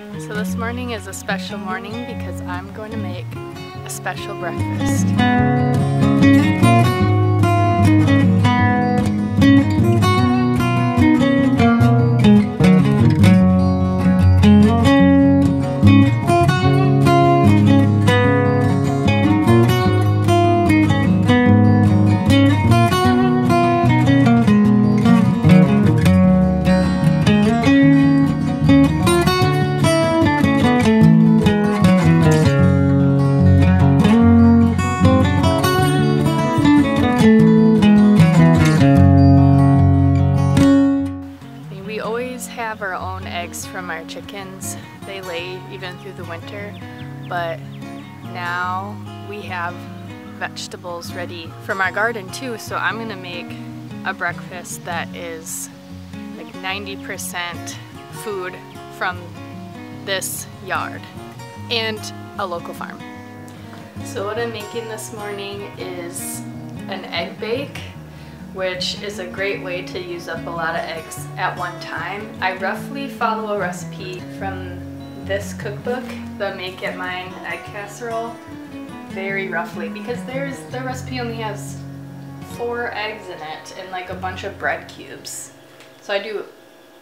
So this morning is a special morning because I'm going to make a special breakfast. Have our own eggs from our chickens. They lay even through the winter, but now we have vegetables ready from our garden too, so I'm gonna make a breakfast that is like 90% food from this yard and a local farm. So what I'm making this morning is an egg bake, which is a great way to use up a lot of eggs at one time. I roughly follow a recipe from this cookbook, the Make It Mine Egg Casserole, very roughly, because the recipe only has 4 eggs in it and like a bunch of bread cubes. So I do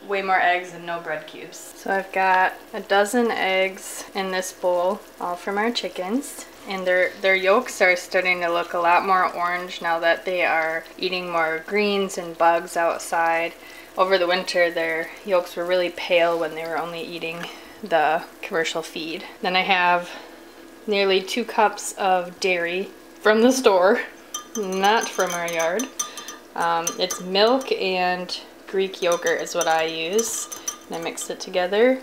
way more eggs and no bread cubes. So I've got a dozen eggs in this bowl, all from our chickens. And their yolks are starting to look a lot more orange now that they are eating more greens and bugs outside. Over the winter, their yolks were really pale when they were only eating the commercial feed. Then I have nearly 2 cups of dairy from the store, not from our yard. It's milk and Greek yogurt is what I use. And I mix it together.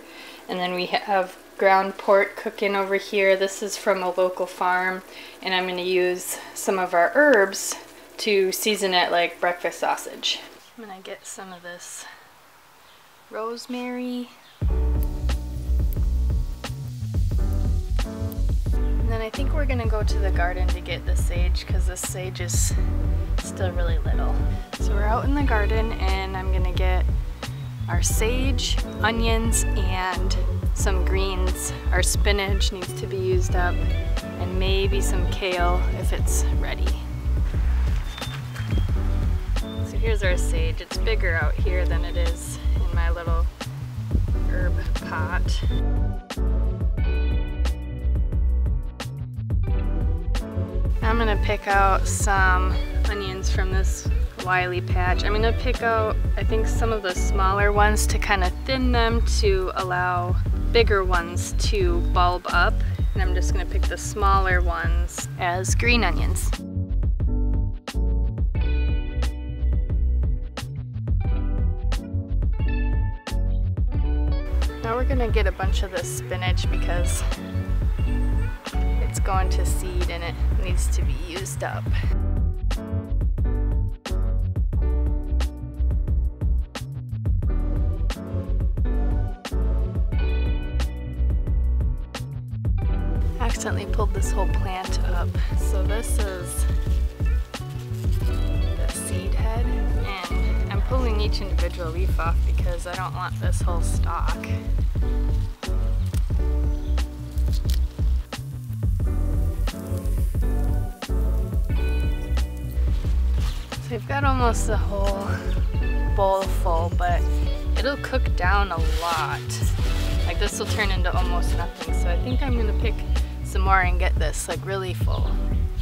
And then we have ground pork cooking over here. This is from a local farm, and I'm going to use some of our herbs to season it like breakfast sausage. I'm going to get some of this rosemary. And then I think we're going to go to the garden to get the sage because the sage is still really little. So we're out in the garden and I'm going to get our sage, onions, and some greens. Our spinach needs to be used up, and maybe some kale if it's ready. So here's our sage. It's bigger out here than it is in my little herb pot. I'm gonna pick out some onions from this wily patch. I'm gonna pick out, I think, some of the smaller ones to kind of thin them to allow bigger ones to bulb up. And I'm just gonna pick the smaller ones as green onions. Now we're gonna get a bunch of this spinach because it's going to seed and it needs to be used up. Accidentally pulled this whole plant up. So this is the seed head, and I'm pulling each individual leaf off because I don't want this whole stalk. So I've got almost the whole bowl full, but it'll cook down a lot. Like this will turn into almost nothing. So I think I'm gonna pick some more and get this like really full.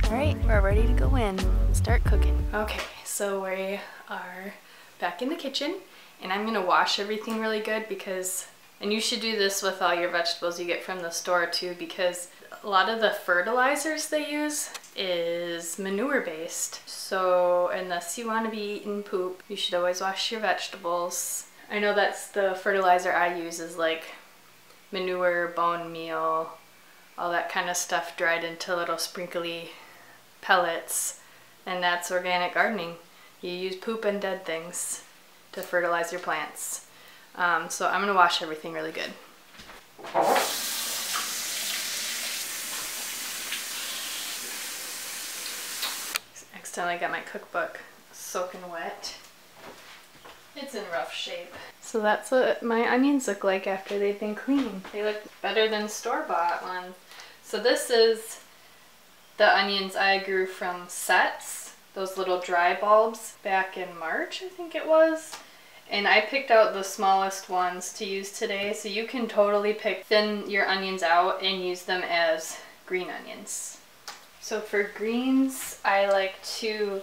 All right, we're ready to go in and start cooking. Okay, so we are back in the kitchen and I'm gonna wash everything really good because, and you should do this with all your vegetables you get from the store too, because a lot of the fertilizers they use is manure based. So unless you want to be eating poop, you should always wash your vegetables. I know that's the fertilizer I use is like manure, bone meal, all that kind of stuff dried into little sprinkly pellets, and that's organic gardening. You use poop and dead things to fertilize your plants. So I'm gonna wash everything really good. Accidentally got my cookbook soaking wet. It's in rough shape. So that's what my onions look like after they've been cleaned. They look better than store-bought ones. So this is the onions I grew from sets, those little dry bulbs, back in March, I think it was. And I picked out the smallest ones to use today, so you can totally thin your onions out and use them as green onions. So for greens, I like to,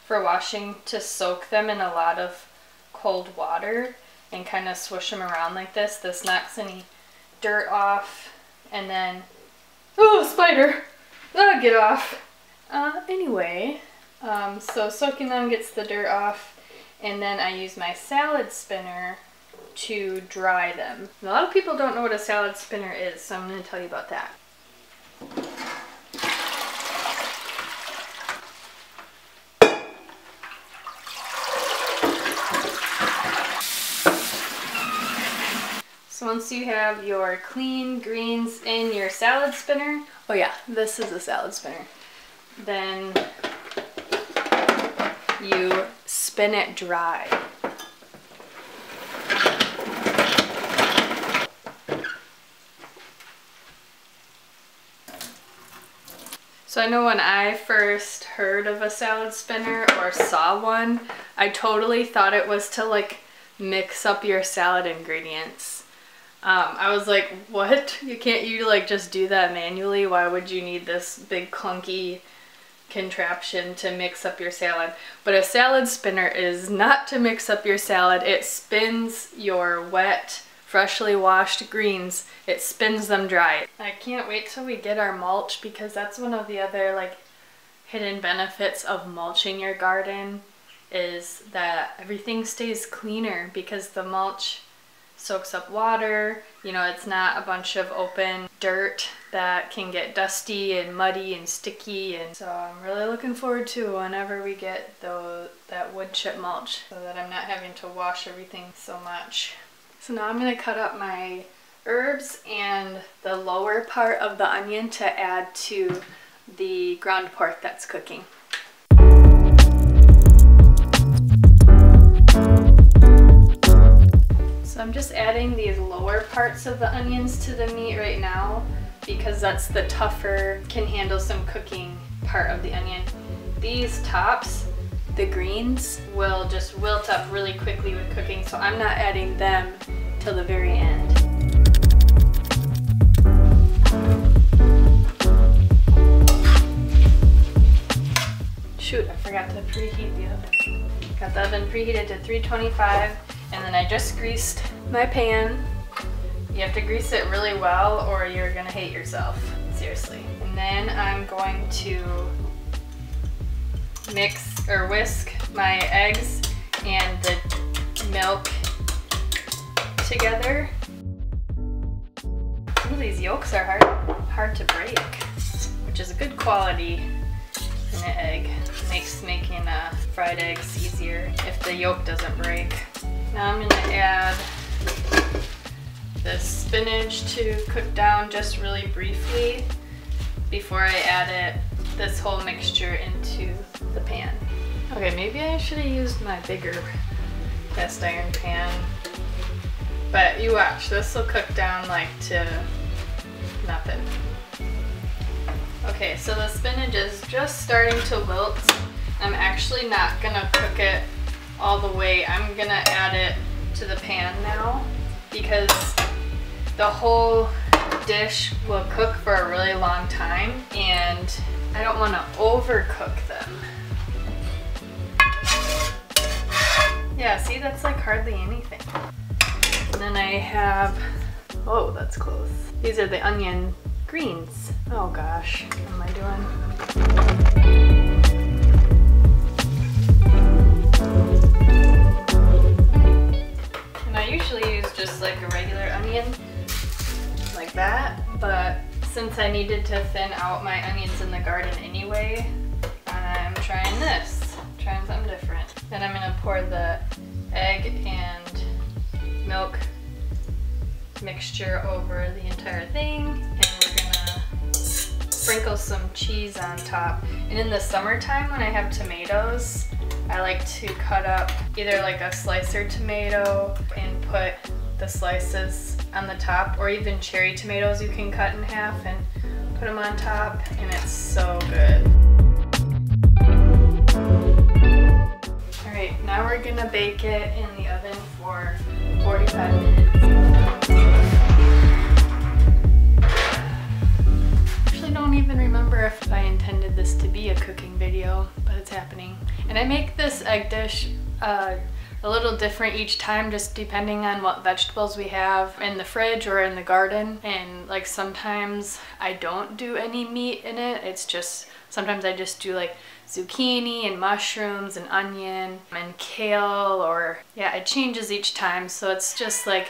for washing, to soak them in a lot of cold water and kind of swish them around like this. This knocks any dirt off, and then, oh, spider! Ah, get off! Anyway, so soaking them gets the dirt off. And then I use my salad spinner to dry them. A lot of people don't know what a salad spinner is, so I'm going to tell you about that. So once you have your clean greens in your salad spinner, oh yeah, this is a salad spinner, then you spin it dry. So I know when I first heard of a salad spinner or saw one, I totally thought it was to like mix up your salad ingredients. I was like, what? Can't you like just do that manually? Why would you need this big clunky contraption to mix up your salad? But a salad spinner is not to mix up your salad. It spins your wet, freshly washed greens. It spins them dry. I can't wait till we get our mulch, because that's one of the other like hidden benefits of mulching your garden, is that everything stays cleaner because the mulch soaks up water. You know, it's not a bunch of open dirt that can get dusty and muddy and sticky. And so I'm really looking forward to whenever we get that wood chip mulch, so that I'm not having to wash everything so much. So now I'm going to cut up my herbs and the lower part of the onion to add to the ground pork that's cooking. So I'm just adding these lower parts of the onions to the meat right now, because that's the tougher, can handle some cooking part of the onion. These tops, the greens, will just wilt up really quickly with cooking, so I'm not adding them till the very end. Shoot, I forgot to preheat the oven. Got the oven preheated to 325. And then I just greased my pan. You have to grease it really well or you're gonna hate yourself, seriously. And then I'm going to mix or whisk my eggs and the milk together. Some of these yolks are hard to break, which is a good quality in an egg. It makes making fried eggs easier if the yolk doesn't break. Now I'm going to add the spinach to cook down just really briefly before I add this whole mixture into the pan. Okay, maybe I should have used my bigger cast iron pan, but you watch, this will cook down like to nothing. Okay, so the spinach is just starting to wilt. I'm actually not going to cook it all the way. I'm gonna add it to the pan now, because the whole dish will cook for a really long time and I don't want to overcook them. Yeah, see, that's like hardly anything. And then I have, oh, that's close. These are the onion greens. Oh gosh, what am I doing? I usually use just like a regular onion, like that, but since I needed to thin out my onions in the garden anyway, I'm trying this, trying something different. Then I'm gonna pour the egg and milk mixture over the entire thing, and we're gonna sprinkle some cheese on top. And in the summertime when I have tomatoes, I like to cut up either like a slicer tomato and put the slices on the top, or even cherry tomatoes you can cut in half and put them on top, and it's so good. Alright, now we're gonna bake it in the oven for 45 minutes. I don't even remember if I intended this to be a cooking video, but it's happening. And I make this egg dish a little different each time, just depending on what vegetables we have in the fridge or in the garden. And like sometimes I don't do any meat in it. It's just, sometimes I just do like zucchini and mushrooms and onion and kale, or yeah, it changes each time. So it's just like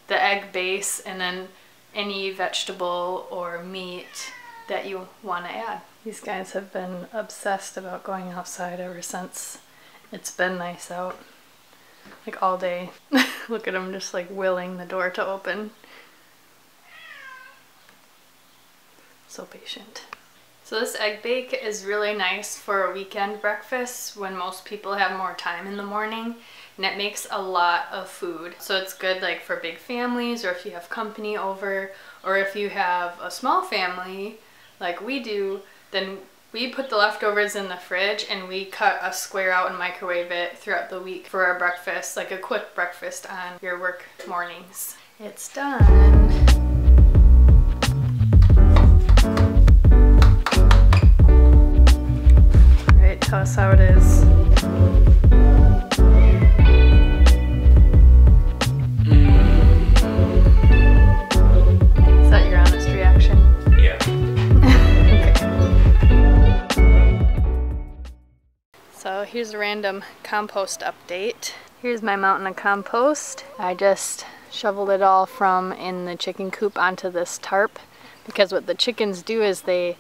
the egg base and then any vegetable or meat that you want to add. These guys have been obsessed about going outside ever since it's been nice out. Like all day. Look at them just like willing the door to open. So patient. So this egg bake is really nice for a weekend breakfast when most people have more time in the morning, and it makes a lot of food. So it's good like for big families, or if you have company over, or if you have a small family like we do, then we put the leftovers in the fridge and we cut a square out and microwave it throughout the week for our breakfast, like a quick breakfast on your work mornings. It's done. All right, tell us how it is. Is that your honest reaction? Yeah. So here's a random compost update. Here's my mountain of compost. I just shoveled it all from in the chicken coop onto this tarp, because what the chickens do is they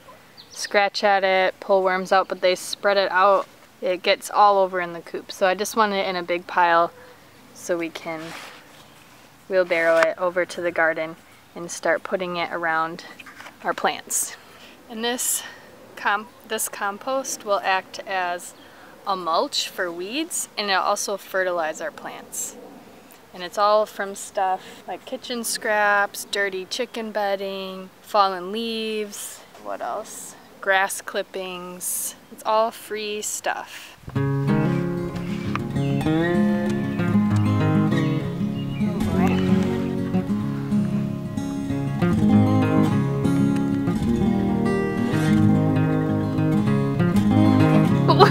scratch at it, pull worms out, but they spread it out. It gets all over in the coop. So I just want it in a big pile so we can wheelbarrow it over to the garden and start putting it around our plants. And this compost will act as a mulch for weeds, and it'll also fertilize our plants. And it's all from stuff like kitchen scraps, dirty chicken bedding, fallen leaves, what else? Grass clippings. It's all free stuff. Oh boy.